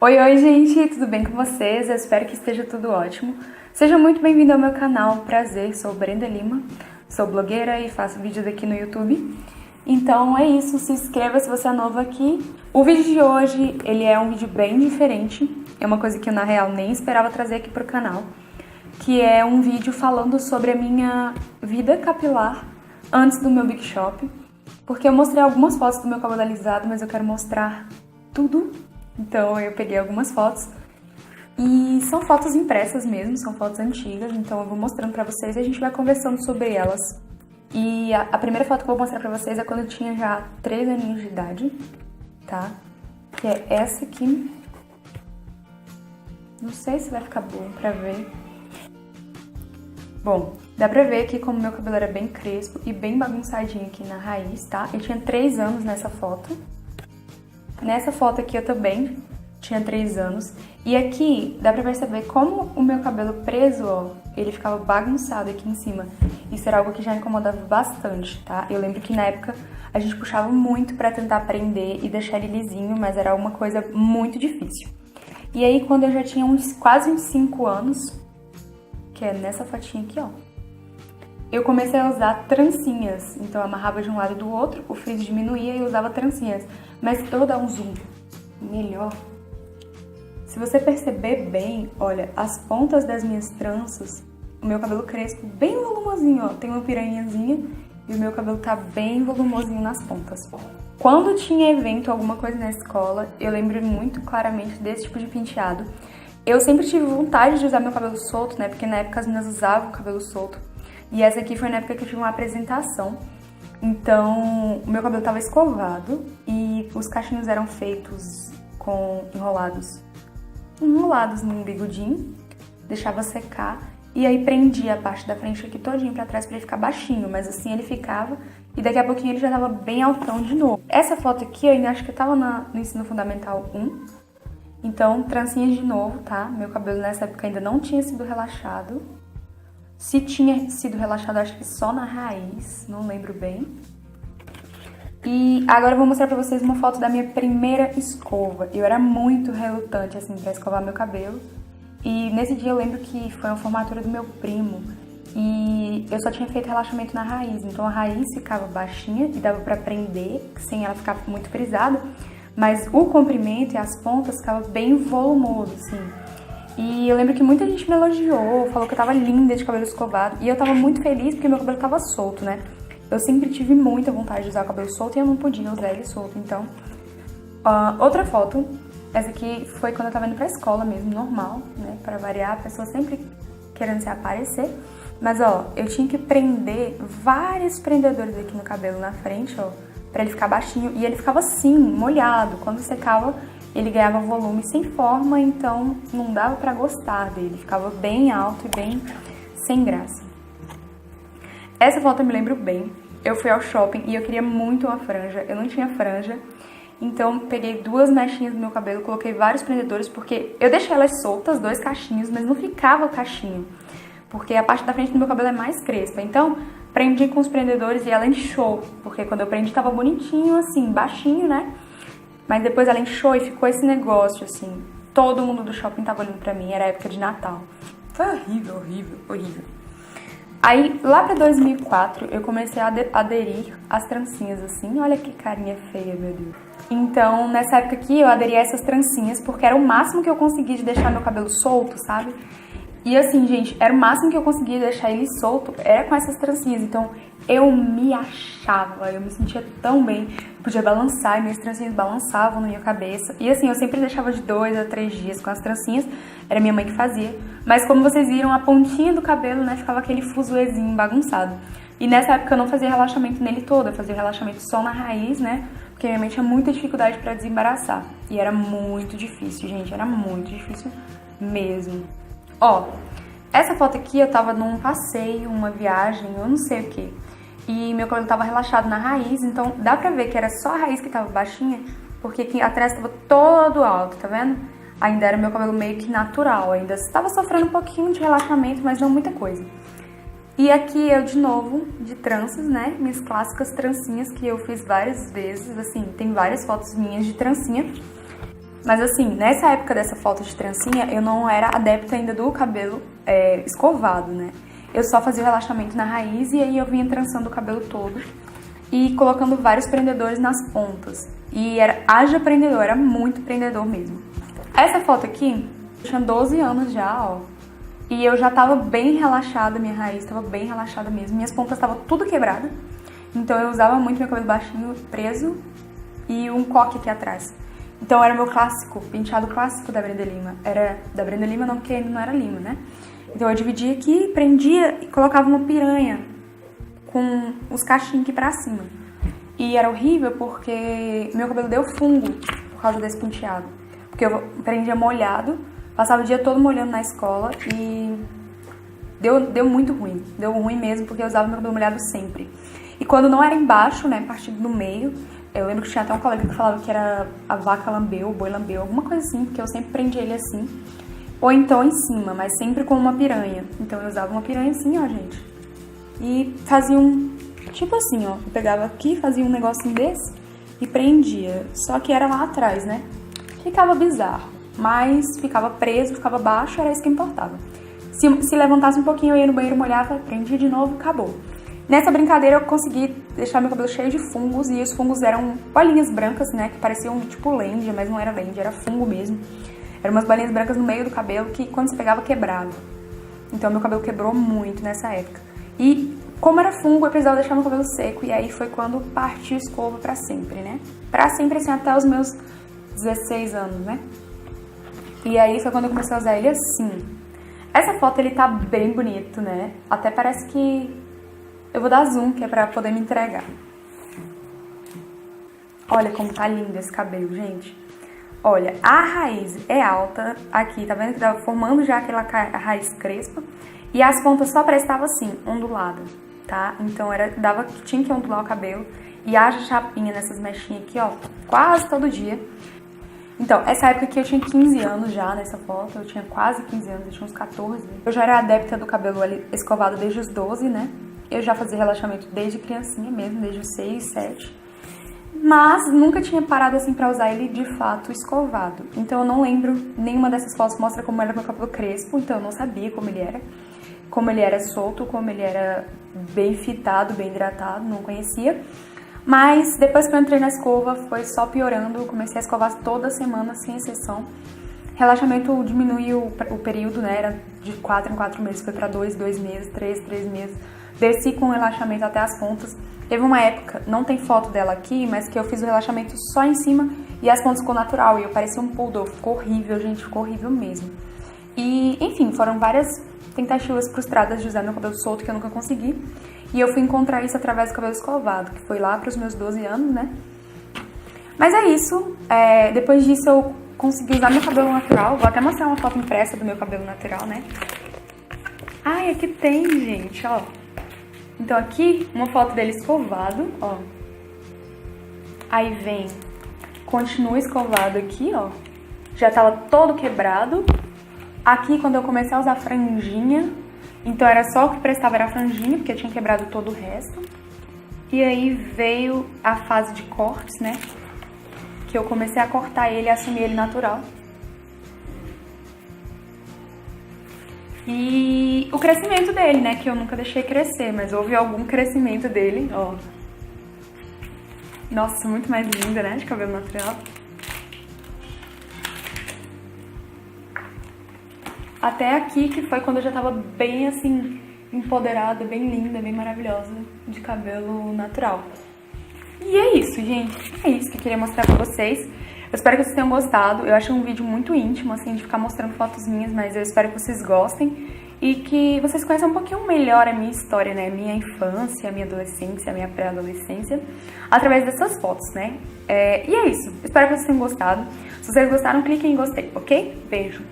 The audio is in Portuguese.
Oi, gente, tudo bem com vocês? Eu espero que esteja tudo ótimo. Seja muito bem-vindo ao meu canal, prazer, sou Brenda Lima, sou blogueira e faço vídeos aqui no YouTube. Então é isso, se inscreva se você é novo aqui. O vídeo de hoje, ele é um vídeo bem diferente, é uma coisa que eu na real nem esperava trazer aqui pro canal, que é um vídeo falando sobre a minha vida capilar antes do meu Big Shop, porque eu mostrei algumas fotos do meu cabelo alisado, mas eu quero mostrar tudo. Então eu peguei algumas fotos e são fotos impressas mesmo, são fotos antigas, então eu vou mostrando pra vocês e a gente vai conversando sobre elas. E a primeira foto que eu vou mostrar pra vocês é quando eu tinha já 3 aninhos de idade, tá? Que é essa aqui. Não sei se vai ficar bom pra ver. Bom, dá pra ver que como meu cabelo era bem crespo e bem bagunçadinho aqui na raiz, tá? Eu tinha 3 anos nessa foto. Nessa foto aqui eu também tinha 3 anos. E aqui dá pra perceber como o meu cabelo preso, ó, ele ficava bagunçado aqui em cima. Isso era algo que já incomodava bastante, tá? Eu lembro que na época a gente puxava muito pra tentar prender e deixar ele lisinho, mas era uma coisa muito difícil. E aí quando eu já tinha quase uns 5 anos, que é nessa fotinha aqui, ó, eu comecei a usar trancinhas. Então eu amarrava de um lado e do outro, o frizz diminuía e eu usava trancinhas. Mas eu vou dar um zoom melhor. Se você perceber bem, olha, as pontas das minhas tranças, o meu cabelo crespo bem volumosinho, ó. Tem uma piranhazinha e o meu cabelo tá bem volumosinho nas pontas. Quando tinha evento, alguma coisa na escola, eu lembro muito claramente desse tipo de penteado. Eu sempre tive vontade de usar meu cabelo solto, né? Porque na época as meninas usavam o cabelo solto. E essa aqui foi na época que eu tive uma apresentação. Então, o meu cabelo tava escovado e os cachinhos eram feitos com enrolados num bigodinho, deixava secar e aí prendia a parte da frente aqui todinho pra trás pra ele ficar baixinho, mas assim ele ficava e daqui a pouquinho ele já tava bem altão de novo. Essa foto aqui eu ainda acho que eu tava no ensino fundamental 1, então trancinhas de novo, tá? Meu cabelo nessa época ainda não tinha sido relaxado. Se tinha sido relaxado, acho que só na raiz, não lembro bem. E agora eu vou mostrar pra vocês uma foto da minha primeira escova. Eu era muito relutante, assim, pra escovar meu cabelo. E nesse dia eu lembro que foi uma formatura do meu primo. E eu só tinha feito relaxamento na raiz. Então a raiz ficava baixinha e dava pra prender, sem ela ficar muito frisada. Mas o comprimento e as pontas ficavam bem volumoso, assim. E eu lembro que muita gente me elogiou, falou que eu tava linda de cabelo escovado. E eu tava muito feliz porque meu cabelo tava solto, né? Eu sempre tive muita vontade de usar o cabelo solto e eu não podia usar ele solto, então... outra foto, essa aqui foi quando eu tava indo pra escola mesmo, normal, né? Pra variar, a pessoa sempre querendo se aparecer. Mas, ó, eu tinha que prender vários prendedores aqui no cabelo na frente, ó, pra ele ficar baixinho. E ele ficava assim, molhado. Quando secava, ele ganhava volume sem forma, então não dava pra gostar dele. Ficava bem alto e bem sem graça. Essa foto eu me lembro bem. Eu fui ao shopping e eu queria muito uma franja. Eu não tinha franja, então peguei 2 mechinhas do meu cabelo, coloquei vários prendedores, porque eu deixei elas soltas, 2 cachinhos, mas não ficava o cachinho, porque a parte da frente do meu cabelo é mais crespa. Então prendi com os prendedores e ela inchou, porque quando eu prendi tava bonitinho assim, baixinho, né? Mas depois ela inchou e ficou esse negócio, assim. Todo mundo do shopping tava olhando pra mim, era época de Natal. Foi horrível, horrível, horrível. Aí, lá pra 2004, eu comecei a aderir às trancinhas, assim. Olha que carinha feia, meu Deus. Então, nessa época aqui, eu aderi a essas trancinhas, porque era o máximo que eu conseguia de deixar meu cabelo solto, sabe? E assim, gente, era o máximo que eu conseguia deixar ele solto, era com essas trancinhas. Então, eu me achava, eu me sentia tão bem. Eu podia balançar e minhas trancinhas balançavam na minha cabeça. E assim, eu sempre deixava de 2 a 3 dias com as trancinhas. Era minha mãe que fazia. Mas como vocês viram, a pontinha do cabelo, né, ficava aquele fuzuezinho bagunçado. E nessa época eu não fazia relaxamento nele todo, eu fazia relaxamento só na raiz, né? Porque minha mãe tinha muita dificuldade pra desembaraçar. E era muito difícil, gente, era muito difícil mesmo. Ó, essa foto aqui eu tava num passeio, uma viagem, eu não sei o que. E meu cabelo tava relaxado na raiz, então dá pra ver que era só a raiz que tava baixinha, porque aqui atrás tava todo alto, tá vendo? Ainda era meu cabelo meio que natural, ainda estava sofrendo um pouquinho de relaxamento, mas não muita coisa. E aqui eu de novo, de tranças, né? Minhas clássicas trancinhas que eu fiz várias vezes, assim, tem várias fotos minhas de trancinha. Mas assim, nessa época dessa foto de trancinha, eu não era adepta ainda do cabelo escovado, né? Eu só fazia o relaxamento na raiz e aí eu vinha trançando o cabelo todo e colocando vários prendedores nas pontas. E haja prendedor, era muito prendedor mesmo. Essa foto aqui, eu tinha 12 anos já, ó. E eu já tava bem relaxada, minha raiz tava bem relaxada mesmo. Minhas pontas estavam tudo quebrada. Então eu usava muito meu cabelo baixinho, preso e um coque aqui atrás. Então era o meu clássico, penteado clássico da Brenda Lima. Era da Brenda Lima não, porque ainda não era Lima, né? Então eu dividia aqui, prendia e colocava uma piranha com os cachinhos aqui pra cima. E era horrível porque meu cabelo deu fungo por causa desse penteado. Porque eu prendia molhado, passava o dia todo molhando na escola e deu muito ruim. Deu ruim mesmo porque eu usava meu cabelo molhado sempre. E quando não era embaixo, né, partido no meio, eu lembro que tinha até um colega que falava que era a vaca lambeu, o boi lambeu, alguma coisa assim, porque eu sempre prendia ele assim. Ou então em cima, mas sempre com uma piranha. Então eu usava uma piranha assim, ó, gente. E fazia tipo assim, ó. Eu pegava aqui, fazia um negocinho desse e prendia. Só que era lá atrás, né? Ficava bizarro. Mas ficava preso, ficava baixo, era isso que importava. Se levantasse um pouquinho, eu ia no banheiro, molhava, prendia de novo e acabou. Nessa brincadeira eu consegui deixar meu cabelo cheio de fungos. E os fungos eram bolinhas brancas, né? Que pareciam tipo lêndia, mas não era lêndia, era fungo mesmo. Eram umas bolinhas brancas no meio do cabelo que quando você pegava quebrava. Então meu cabelo quebrou muito nessa época. E como era fungo, eu precisava deixar meu cabelo seco. E aí foi quando partiu escova pra sempre, né? Pra sempre, assim, até os meus 16 anos, né? E aí foi quando eu comecei a usar ele assim. Essa foto ele tá bem bonito, né? Até parece que... Eu vou dar zoom, que é pra poder me entregar. Olha como tá lindo esse cabelo, gente. Olha, a raiz é alta aqui, tá vendo que tava formando já aquela raiz crespa. E as pontas só prestavam assim, ondulada, tá? Então tinha que ondular o cabelo. E haja chapinha nessas mechinhas aqui, ó, quase todo dia. Então, essa época aqui eu tinha 15 anos já nessa foto, eu tinha quase 15 anos, eu tinha uns 14. Eu já era adepta do cabelo escovado desde os 12, né? Eu já fazia relaxamento desde criancinha mesmo, desde os 6, 7. Mas nunca tinha parado assim pra usar ele de fato escovado. Então eu não lembro, nenhuma dessas fotos mostra como era meu cabelo crespo, então eu não sabia como ele era. Como ele era solto, como ele era bem fitado, bem hidratado, não conhecia. Mas depois que eu entrei na escova foi só piorando, eu comecei a escovar toda semana, sem exceção. Relaxamento diminuiu o período, né, era de 4 em 4 meses, foi pra 2 meses, 3 meses. Desci com relaxamento até as pontas. Teve uma época, não tem foto dela aqui, mas que eu fiz o relaxamento só em cima e as pontas ficou natural. E eu parecia um poodle, ficou horrível, gente, ficou horrível mesmo. E, enfim, foram várias tentativas frustradas de usar meu cabelo solto que eu nunca consegui. E eu fui encontrar isso através do cabelo escovado, que foi lá pros meus 12 anos, né? Mas é isso, depois disso eu consegui usar meu cabelo natural. Vou até mostrar uma foto impressa do meu cabelo natural, né? Ai, aqui tem, gente, ó. Então aqui, uma foto dele escovado, ó. Aí vem, continua escovado aqui, ó. Já tava todo quebrado. Aqui, quando eu comecei a usar franjinha, então era só o que prestava era a franjinha, porque eu tinha quebrado todo o resto. E aí veio a fase de cortes, né? Que eu comecei a cortar ele e assumir ele natural. E o crescimento dele, né, que eu nunca deixei crescer, mas houve algum crescimento dele, ó. Nossa, muito mais linda, né, de cabelo natural. Até aqui, que foi quando eu já tava bem, assim, empoderada, bem linda, bem maravilhosa, de cabelo natural. E é isso, gente. É isso que eu queria mostrar pra vocês. Eu espero que vocês tenham gostado. Eu achei um vídeo muito íntimo, assim, de ficar mostrando fotos minhas, mas eu espero que vocês gostem e que vocês conheçam um pouquinho melhor a minha história, né? Minha infância, a minha adolescência, a minha pré-adolescência, através dessas fotos, né? E é isso. Espero que vocês tenham gostado. Se vocês gostaram, cliquem em gostei, ok? Beijo!